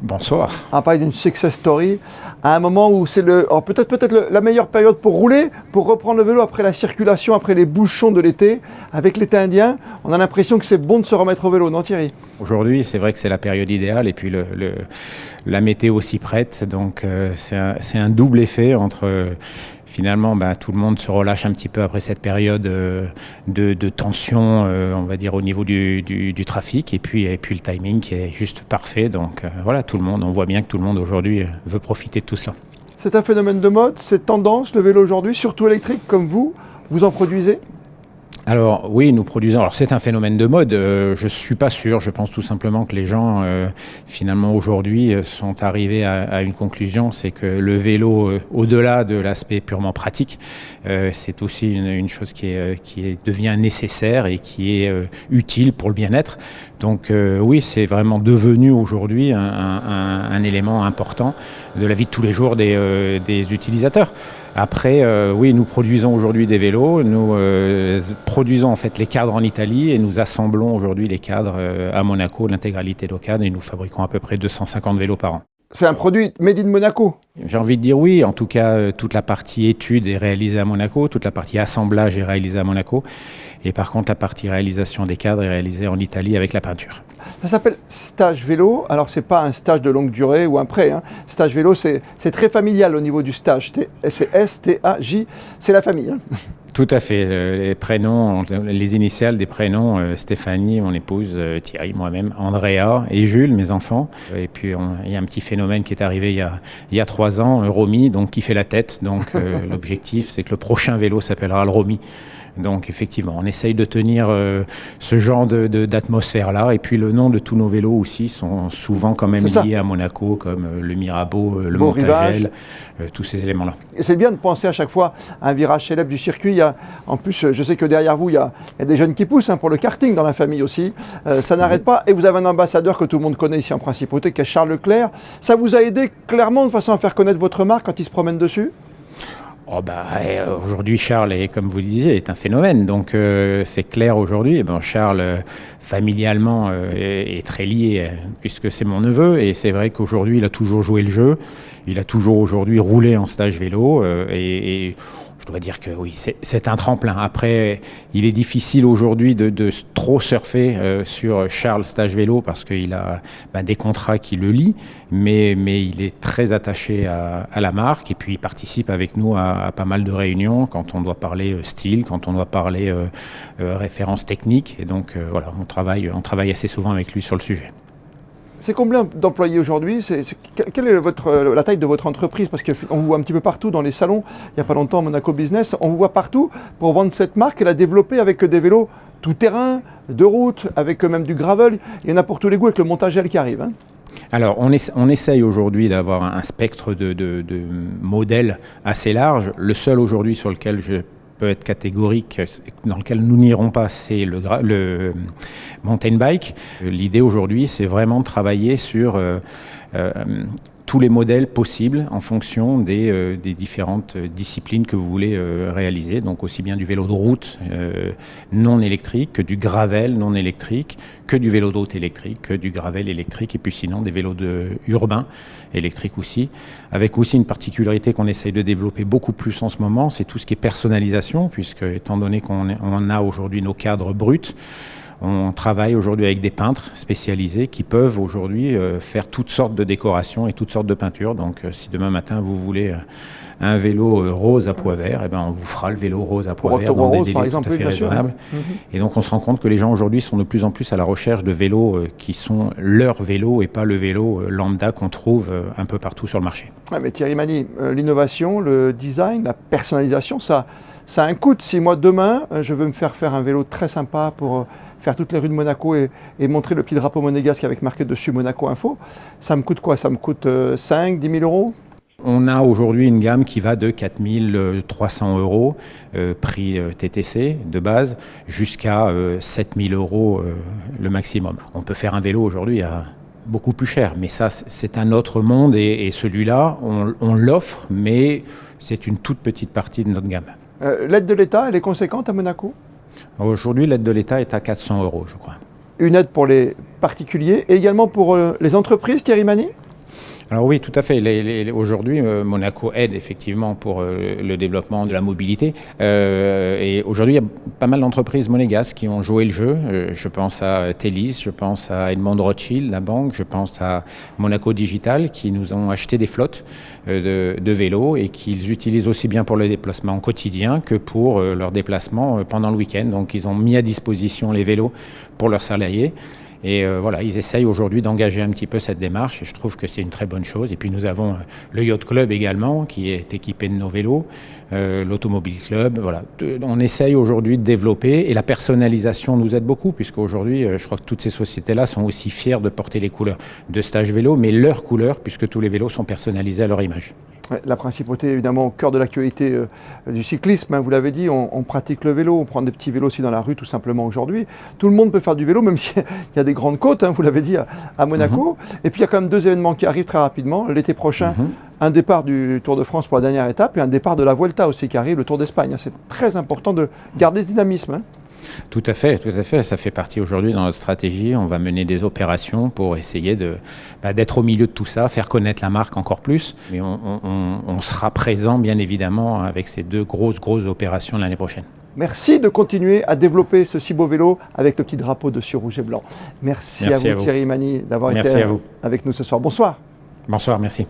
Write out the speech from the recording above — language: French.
Bonsoir. On parle d'une success story, à un moment où c'est peut-être la meilleure période pour rouler, pour reprendre le vélo après la circulation, après les bouchons de l'été. Avec l'été indien, on a l'impression que c'est bon de se remettre au vélo, non Thierry? Aujourd'hui, c'est vrai que c'est la période idéale et puis la météo s'y prête. Donc c'est un double effet entre finalement tout le monde se relâche un petit peu après cette période de tension, on va dire au niveau du trafic et puis le timing qui est juste parfait. Donc voilà, tout le monde, on voit bien que tout le monde aujourd'hui veut profiter de tout cela. C'est un phénomène de mode, c'est tendance le vélo aujourd'hui, surtout électrique comme vous en produisez? Alors oui, nous produisons. Alors c'est un phénomène de mode. Je suis pas sûr. Je pense tout simplement que les gens, finalement aujourd'hui, sont arrivés à une conclusion, c'est que le vélo, au-delà de l'aspect purement pratique, c'est aussi une chose qui devient nécessaire et qui est utile pour le bien-être. Donc oui, c'est vraiment devenu aujourd'hui un élément important de la vie de tous les jours des utilisateurs. Après, oui, nous produisons aujourd'hui des vélos, nous produisons en fait les cadres en Italie et nous assemblons aujourd'hui les cadres à Monaco, l'intégralité de nos cadres, et nous fabriquons à peu près 250 vélos par an. C'est un produit made in Monaco? J'ai envie de dire oui, en tout cas toute la partie étude est réalisée à Monaco, toute la partie assemblage est réalisée à Monaco, et par contre la partie réalisation des cadres est réalisée en Italie avec la peinture. Ça s'appelle stage vélo, alors c'est pas un stage de longue durée ou un prêt, hein. Stage vélo c'est très familial au niveau du stage, c'est S-T-A-J, c'est la famille. Hein. Tout à fait, les prénoms, les initiales des prénoms, Stéphanie, mon épouse, Thierry, moi-même, Andrea et Jules, mes enfants. Et puis il y a un petit phénomène qui est arrivé il y a 3 ans, Romy, donc qui fait la tête. Donc l'objectif, c'est que le prochain vélo s'appellera le Romy. Donc effectivement, on essaye de tenir ce genre d'atmosphère-là. Et puis le nom de tous nos vélos aussi sont souvent quand même liés à Monaco, comme le Mirabeau, le Montagel, tous ces éléments-là. Et c'est bien de penser à chaque fois à un virage célèbre du circuit. En plus, je sais que derrière vous, il y a des jeunes qui poussent pour le karting dans la famille aussi. Ça n'arrête pas. Et vous avez un ambassadeur que tout le monde connaît ici en principauté, qui est Charles Leclerc. Ça vous a aidé clairement de façon à faire connaître votre marque quand il se promène dessus? Aujourd'hui, Charles, comme vous le disiez, est un phénomène. Donc, c'est clair aujourd'hui. Charles, familialement, est très lié, puisque c'est mon neveu. Et c'est vrai qu'aujourd'hui, il a toujours joué le jeu. Il a toujours aujourd'hui roulé en stage vélo. Et je dois dire que oui, c'est un tremplin. Après, il est difficile aujourd'hui de trop surfer sur Charles Stage Vélo parce qu'il a des contrats qui le lient, mais il est très attaché à la marque et puis il participe avec nous à pas mal de réunions quand on doit parler style, quand on doit parler références techniques. Et donc voilà, on travaille assez souvent avec lui sur le sujet. C'est combien d'employés aujourd'hui? Quelle est la taille de votre entreprise? Parce qu'on vous voit un petit peu partout dans les salons. Il n'y a pas longtemps, Monaco Business, on vous voit partout pour vendre cette marque et la développer avec des vélos tout-terrain, de route, avec même du gravel. Il y en a pour tous les goûts avec le Montagel qui arrive. Hein. Alors, on essaye aujourd'hui d'avoir un spectre de modèles assez large. Le seul aujourd'hui sur lequel je peut être catégorique, dans lequel nous n'irons pas, c'est le mountain bike. L'idée aujourd'hui, c'est vraiment de travailler sur tous les modèles possibles en fonction des différentes disciplines que vous voulez réaliser. Donc aussi bien du vélo de route non électrique, que du gravel non électrique, que du vélo de route électrique, que du gravel électrique, et puis sinon des vélos urbains électriques aussi. Avec aussi une particularité qu'on essaye de développer beaucoup plus en ce moment, c'est tout ce qui est personnalisation, puisque étant donné qu'on a aujourd'hui nos cadres bruts, on travaille aujourd'hui avec des peintres spécialisés qui peuvent aujourd'hui faire toutes sortes de décorations et toutes sortes de peintures. Donc si demain matin vous voulez un vélo rose à pois vert, on vous fera le vélo rose à pois vert dans des délais tout à fait raisonnables. Et donc on se rend compte que les gens aujourd'hui sont de plus en plus à la recherche de vélos qui sont leur vélo et pas le vélo lambda qu'on trouve un peu partout sur le marché. Ouais, mais Thierry Magny, l'innovation, le design, la personnalisation, ça a un coût. Si moi demain je veux me faire un vélo très sympa pour faire toutes les rues de Monaco et montrer le petit drapeau monégasque avec marqué dessus Monaco Info, ça me coûte quoi? Ça me coûte 5 000 – 10 000 euros? On a aujourd'hui une gamme qui va de 4 300 euros, prix TTC de base, jusqu'à 7 000 euros le maximum. On peut faire un vélo aujourd'hui à beaucoup plus cher, mais ça c'est un autre monde et celui-là on l'offre, mais c'est une toute petite partie de notre gamme. L'aide de l'État, elle est conséquente à Monaco? Aujourd'hui, l'aide de l'État est à 400 euros, je crois. Une aide pour les particuliers et également pour les entreprises, Thierry Magny? Alors oui, tout à fait. Aujourd'hui, Monaco aide effectivement pour le développement de la mobilité. Et aujourd'hui, il y a pas mal d'entreprises monégasques qui ont joué le jeu. Je pense à Thalys, je pense à Edmond Rothschild, la banque, je pense à Monaco Digital, qui nous ont acheté des flottes de vélos et qu'ils utilisent aussi bien pour le déplacement quotidien que pour leur déplacement pendant le week-end. Donc ils ont mis à disposition les vélos pour leurs salariés. Et voilà, ils essayent aujourd'hui d'engager un petit peu cette démarche et je trouve que c'est une très bonne chose. Et puis nous avons le Yacht Club également qui est équipé de nos vélos, l'Automobile Club. Voilà. On essaye aujourd'hui de développer et la personnalisation nous aide beaucoup puisqu'aujourd'hui, je crois que toutes ces sociétés-là sont aussi fières de porter les couleurs de Stage Vélo, mais leurs couleurs puisque tous les vélos sont personnalisés à leur image. La principauté, évidemment, au cœur de l'actualité du cyclisme, hein, vous l'avez dit, on pratique le vélo, on prend des petits vélos aussi dans la rue tout simplement aujourd'hui. Tout le monde peut faire du vélo, même s'il y a des grandes côtes, hein, vous l'avez dit, à Monaco. Et puis il y a quand même 2 événements qui arrivent très rapidement. L'été prochain, un départ du Tour de France pour la dernière étape et un départ de la Vuelta aussi qui arrive, le Tour d'Espagne. C'est très important de garder ce dynamisme. Hein. Tout à fait, tout à fait. Ça fait partie aujourd'hui dans notre stratégie. On va mener des opérations pour essayer d'être au milieu de tout ça, faire connaître la marque encore plus. Mais on sera présent, bien évidemment, avec ces 2 grosses opérations l'année prochaine. Merci de continuer à développer ce si beau vélo avec le petit drapeau dessus rouge et blanc. Merci à vous, Thierry Magny, d'avoir été avec nous ce soir. Bonsoir. Bonsoir, merci.